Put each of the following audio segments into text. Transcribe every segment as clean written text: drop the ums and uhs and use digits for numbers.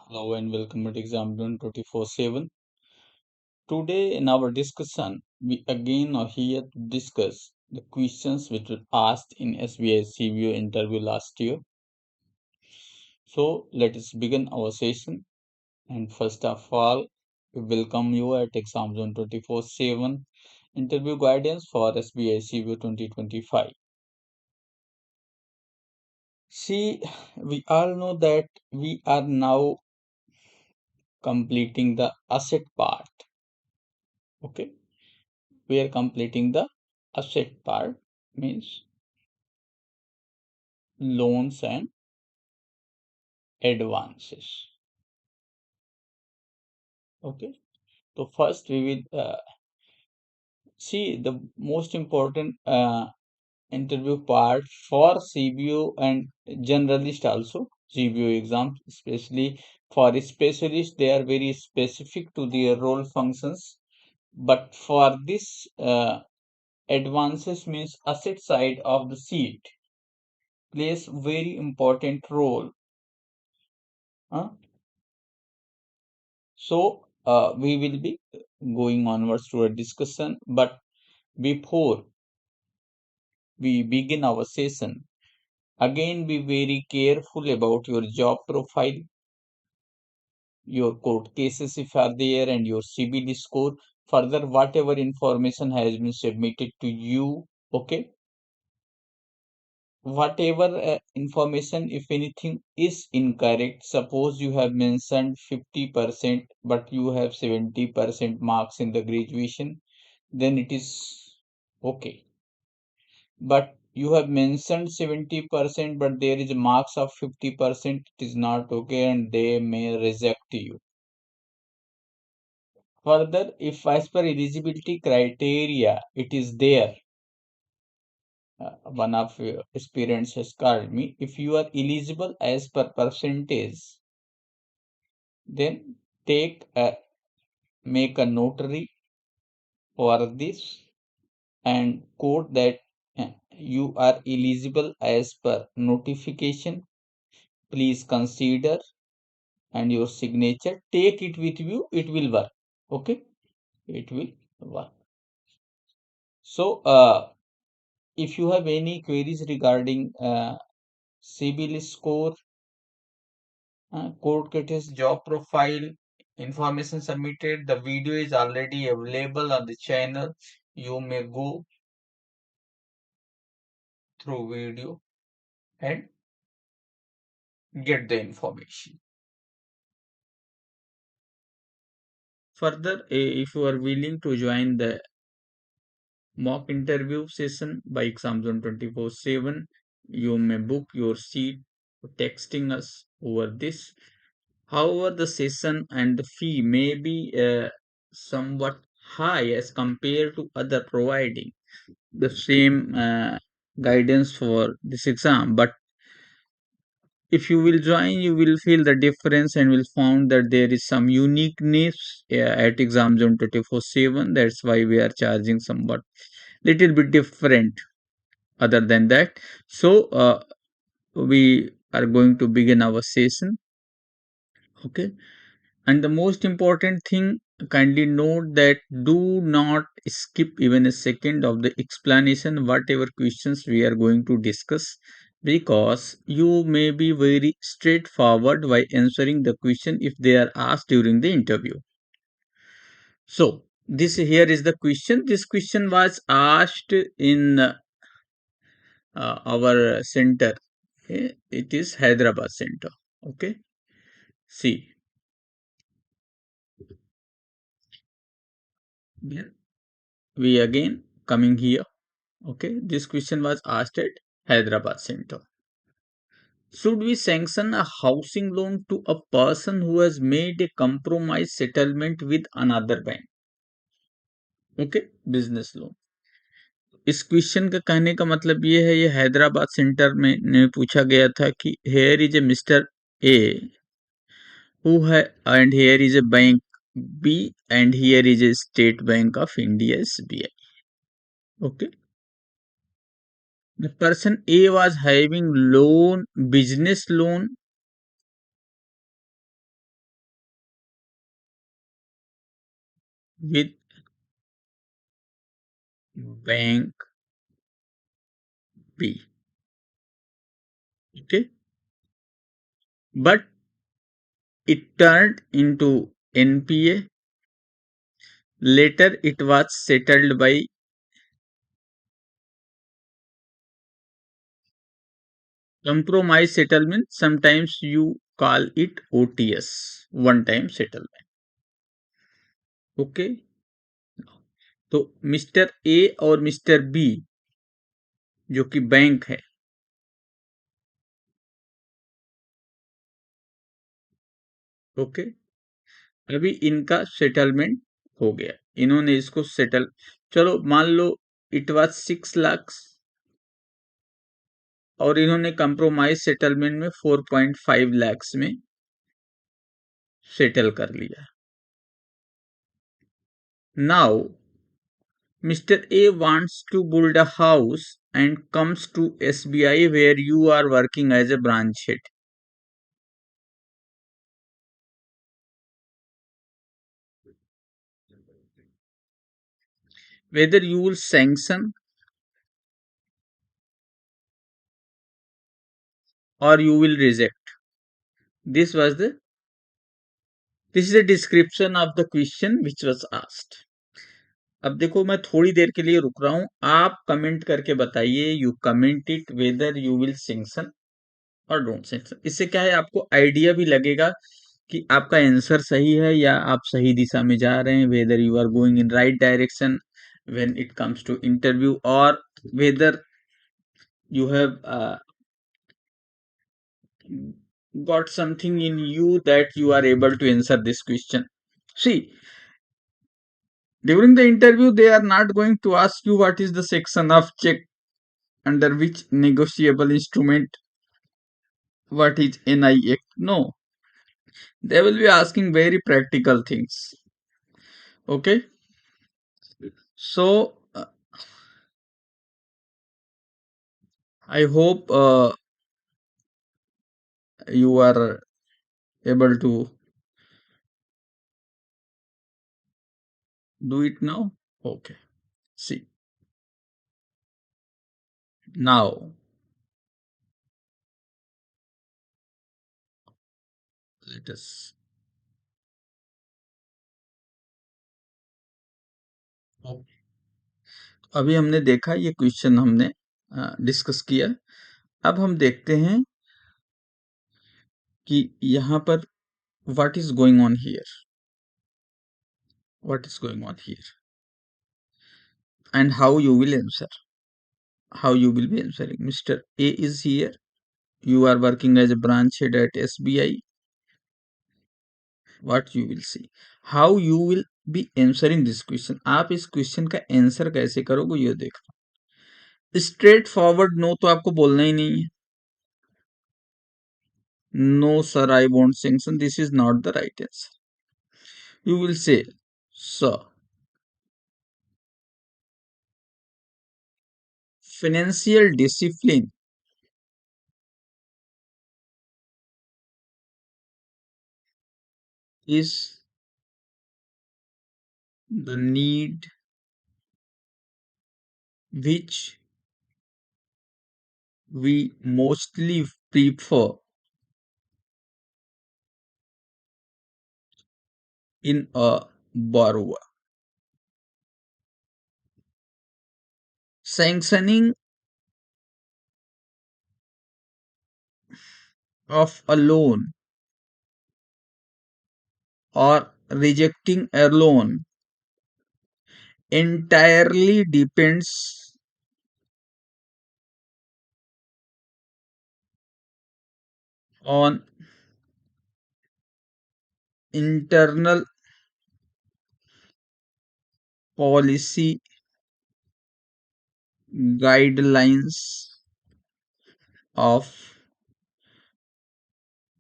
Hello and welcome to Exam 24/7. Today in our discussion, we again are here to discuss the questions which were asked in SBI CBO interview last year. So let us begin our session. And first of all, we welcome you at Exam Zone 24/7 interview guidance for SBI CBO 2025. See, we all know that we are now completing the asset part. Okay, we are completing the asset part means loans and advances. Okay, so first we will see the most important interview part for CBO and generalist also. CBO exams, especially for specialists, they are very specific to their role functions. But for this advances means asset side of the sheet plays very important role. Huh? So we will be going onwards to a discussion, but before we begin our session, again be very careful about your job profile, your court cases if are there, and your CBD score. Further, whatever information has been submitted to you, okay, whatever information, if anything is incorrect, suppose you have mentioned 50% but you have 70% marks in the graduation, then it is okay. But you have mentioned 70% but there is marks of 50%, it is not okay and they may reject you. Further, if as per eligibility criteria it is there, one of your aspirants has called me, if you are eligible as per percentage, then make a notary for this and quote that you are eligible as per notification, please consider, and your signature, take it with you, it will work. Okay, it will work. So if you have any queries regarding CBL score, court cases, job profile, information submitted, the video is already available on the channel. You may go through video and get the information. Further, if you are willing to join the mock interview session by Exam Zone 24/7, you may book your seat texting us over this. However, the session and the fee may be somewhat high as compared to other providing the same guidance for this exam. But if you will join, you will feel the difference and will find that there is some uniqueness at Exam Zone 24/7. That's why we are charging somewhat little bit different other than that. So we are going to begin our session. Okay, and the most important thing, kindly note that do not skip even a second of the explanation whatever questions we are going to discuss, because you may be very straightforward by answering the question if they are asked during the interview. So this here is the question. This question was asked in our center. It is Hyderabad center. Okay, see, we again coming here. Okay, this question was asked at Hyderabad center. Should we sanction a housing loan to a person who has made a compromise settlement with another bank? Okay, business loan. इस question का कहने का मतलब ये है, ये Hyderabad centre में ने पूछा गया था कि here is a Mr. A who and here is a bank B and here is a State Bank of India SBI. Okay, the person A was having loan, business loan with bank B. Okay, but it turned into NPA. Later, it was settled by compromise settlement. Sometimes you call it OTS, one time settlement. Okay, तो mister A और mister B जो कि bank है, okay, अभी इनका settlement हो गया, इन्होंने इसको सेटल, चलो मान लो इट वाज 6 लाख और इन्होंने कंप्रोमाइज सेटलमेंट में 4.5 लाख में सेटल कर लिया. Now mister A wants to build a house and comes to SBI where you are working as a branch head. Whether you will sanction or you will reject. This was the this is a description of the question which was asked. अब देखो मैं थोड़ी देर के लिए रुक रहा हूं, आप कमेंट करके बताइए, you comment it whether you will sanction और डोंट सैंक्शन. इससे क्या है, आपको आइडिया भी लगेगा कि आपका आंसर सही है या आप सही दिशा में जा रहे हैं, whether you are going in right direction when it comes to interview, और whether you have got something in you that you are able to answer this question. See, during the interview, they are not going to ask you what is the section of check, under which negotiable instrument, what is NI Act. No, they will be asking very practical things. Okay, so I hope you are able to do it now. Okay, see, now let us. Okay. अभी हमने देखा, ये question हमने discuss किया. अब हम देखते हैं कि यहाँ पर what is going on here, what is going on here and how you will answer, how you will be answering. Mr. A is here. You are working as a branch head at SBI. What you will see, how you will be answering this question. आप इस question का answer कैसे करोगे ये देखो. Straight forward no तो आपको बोलना ही नहीं है. No sir I won't sanction, this is not the right answer. You will say, sir, financial discipline is the need which we mostly prefer in a borrower. Sanctioning of a loan or rejecting a loan entirely depends on internal policy guidelines of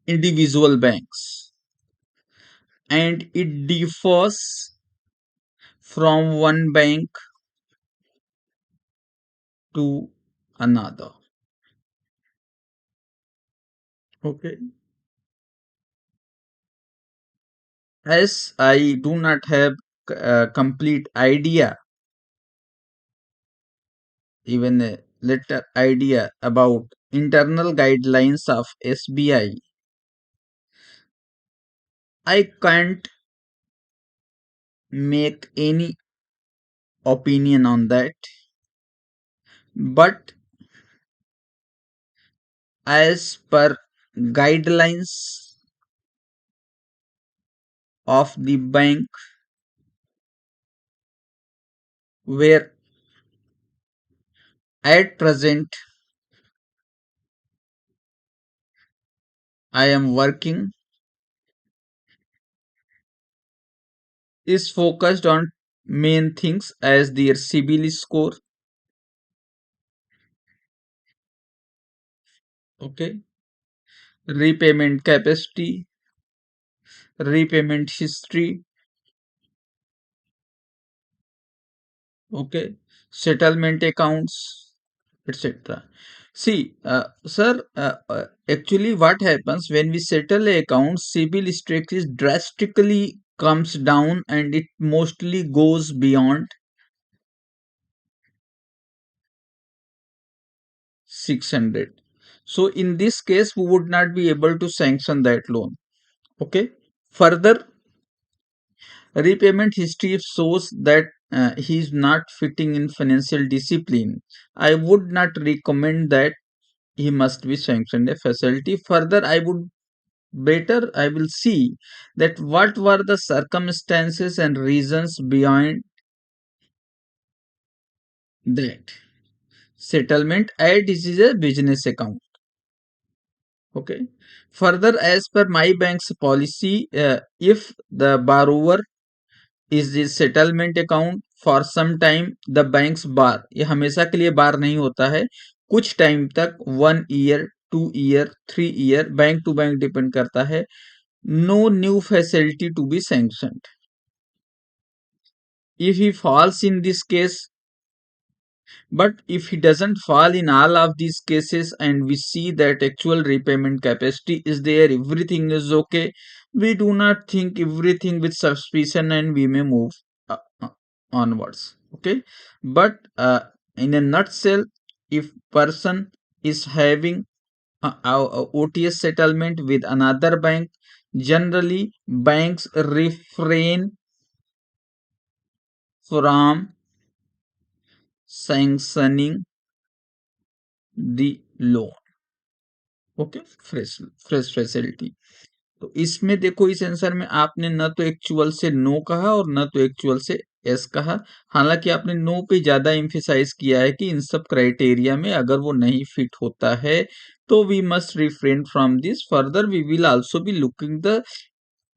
individual banks, and it differs from one bank to another. Okay, as I do not have complete idea, even a little idea about internal guidelines of SBI, I can't make any opinion on that. But as per guidelines of the bank, where at present I am working, is focused on main things as their CIBIL score, okay, repayment capacity, repayment history, okay, settlement accounts, etc. See, sir, actually, what happens when we settle a account, CIBIL stakes is drastically comes down and it mostly goes beyond 600. So, in this case, we would not be able to sanction that loan. Okay. Further, repayment history shows that he is not fitting in financial discipline. I would not recommend that he must be sanctioned a facility. Further, I will see that what were the circumstances and reasons behind that settlement, as this is a business account. Okay. Further, as per my bank's policy, if the borrower is the settlement account for some time, the banks bar, ये हमेशा के लिए बार नहीं होता है, कुछ time तक 1 year 2 year 3 year bank to bank depend करता है, no new facility to be sanctioned. If he falls in this case, but if he doesn't fall in all of these cases and we see that actual repayment capacity is there, everything is okay, we do not think everything with suspicion and we may move onwards. Okay. But in a nutshell, if person is having a OTS settlement with another bank, generally banks refrain from sanctioning the loan. Okay, fresh fresh facility. तो इसमें देखो, इस answer में आपने न तो actual से no कहा और न तो एक्चुअल से एस कहा। हालांकि आपने नो पे ज्यादा एम्फेसाइज किया है कि इन सब क्राइटेरिया में अगर वो नहीं फिट होता है तो we must refrain from this. Further we will also be looking the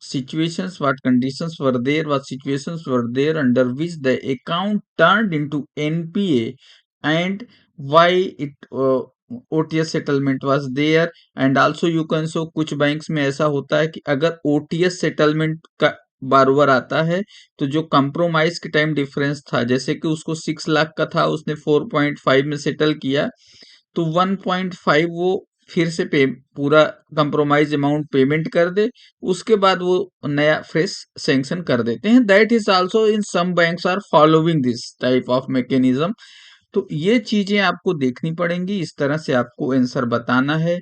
situations, what conditions were there, what situations were there under which the account turned into NPA, and why it OTS settlement was there. And also you can show कुछ banks में ऐसा होता है कि अगर OTS settlement का बारोवर आता है तो जो कंप्रोमाइज के टाइम डिफरेंस था, जैसे कि उसको 6 लाख का था, उसने 4.5 में सेटल किया, तो 1.5 वो फिर से पे पूरा कंप्रोमाइज अमाउंट पेमेंट कर दे, उसके बाद वो नया फ्रेश सैंक्शन कर देते हैं। That is also in some banks are following this type of mechanism. तो ये चीजें आपको देखनी पड़ेंगी, इस तरह से आपको आंसर बताना है।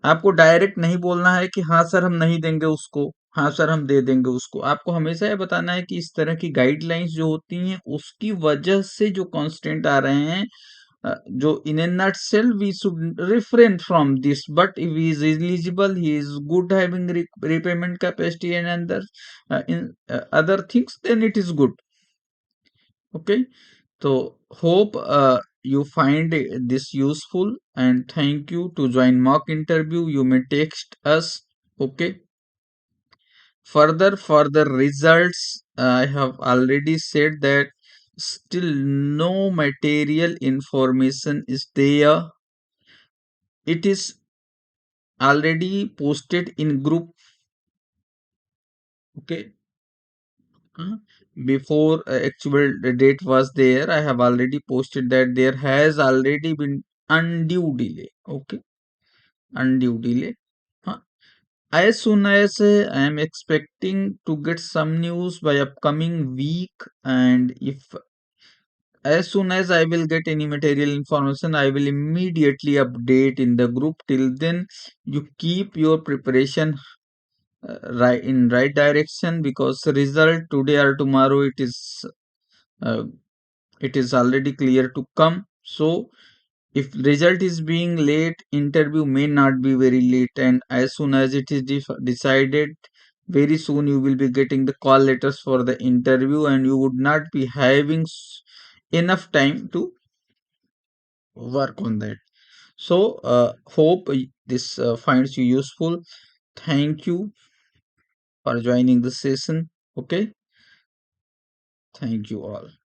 आपको डायरेक्ट नहीं बोलना है कि हाँ सर हम नहीं देंगे उसको, हाँ सर हम दे देंगे उसको। आपको हमेशा ये बताना है कि इस तरह की गाइडलाइंस जो होती हैं उसकी वजह से जो कॉन्स्टेंट आ रहे हैं, जो in a nutshell we should refrain from this, but if he is eligible, he is good having repayment capacity and other things, then it is good. Okay. So hope you find this useful, and thank you. To join mock interview you may text us. Okay. Further, for the results, I have already said that still no material information is there. It is already posted in group. Okay. Before actual date was there, I have already posted that there has already been undue delay. Okay. Undue delay. as soon as I am expecting to get some news by upcoming week, and if as soon as I will get any material information, I will immediately update in the group. Till then, you keep your preparation right in right direction, because result today or tomorrow uh, it is already clear to come. So if result is being late, interview may not be very late, and as soon as it is decided, very soon you will be getting the call letters for the interview, and you would not be having enough time to work on that. So hope this finds you useful. Thank you for joining the session. Okay, thank you all.